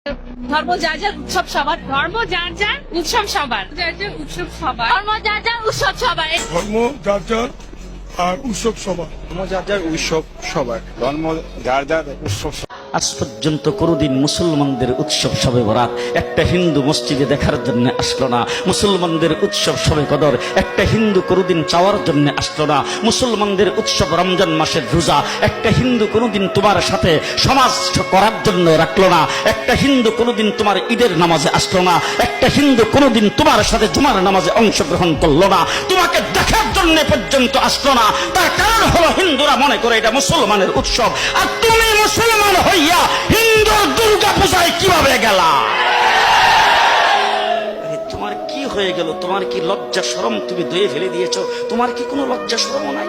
ধর্ম যার যার উৎসব সবার, ধর্ম যার যার উৎসব সবার, যার যার উৎসব সবার, ধর্ম যার যার উৎসব সবার, ধর্ম যার যার আর উৎসব সবার। ধর্ম যার যার উৎসব সবার, ধর্ম যার যার উৎসব। আজ পর্যন্ত কোনোদিন মুসলমানদের উৎসব শবে বরাত একটা হিন্দু মসজিদে দেখার জন্য আসলো না। মুসলমানদের উৎসব শবে কদর একটা হিন্দু কোনোদিন চাওয়ার জন্য আসলো না। মুসলমানদের উৎসব রমজান মাসের রোজা একটা হিন্দু কোনোদিন তোমার সাথে সমাজ করার জন্য রাখলো না। একটা হিন্দু কোনোদিন তোমার ঈদের নামাজে আসলো না। একটা হিন্দু কোনোদিন তোমার সাথে জুমার নামাজে অংশগ্রহণ করলো না। তোমাকে দেখার জন্য পর্যন্ত আসলো না। তার কারণ হলো হিন্দুরা মনে করে এটা মুসলমানের উৎসব, আর তুমি মুসলমান হইয়া হিন্দুর দুর্গা পূজায় কিভাবে গেলা? তোমার কি হয়ে গেল? তোমার কি লজ্জা শরম তুমি ধুয়ে ফেলে দিয়েছো? তোমার কি কোনো লজ্জা শরম নাই?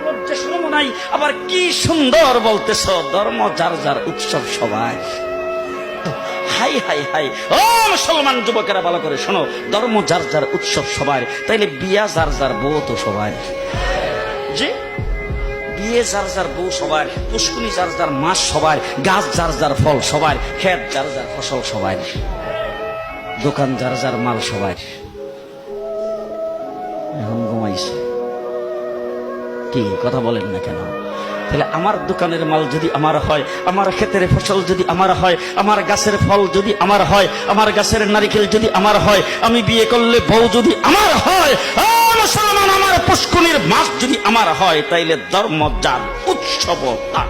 লজ্জা শরম নাই? আবার কি সুন্দর বলতেছ, ধর্ম যার যার উৎসব সবাই। হাই হাই হাই, ও মুসলমান যুবকেরা ভালো করে শোনো, ধর্ম যার যার উৎসব সবার, তাইলে বিয়া যার যার বউ তো সবার। যে বিয়ে যার যার বউ সবার, পুষ্কুনি যার যার মাস সবার, গাছ যার যার ফল সবার, ক্ষেত যার যার ফসল সবার, দোকান যার যার মাল সবার। এখন ঘুমাইছে কি কথা বলেন না কেন? তাহলে আমার দোকানের মাল যদি আমার হয়, আমার ক্ষেতের ফসল যদি আমার হয়, আমার গাছের ফল যদি আমার হয়, আমার গাছের নারিকেল যদি আমার হয়, আমি বিয়ে করলে বউ যদি আমার হয়, মুসলমান আমার পুষ্কুনির মাছ যদি আমার হয়, তাইলে ধর্ম যার উৎসব তার।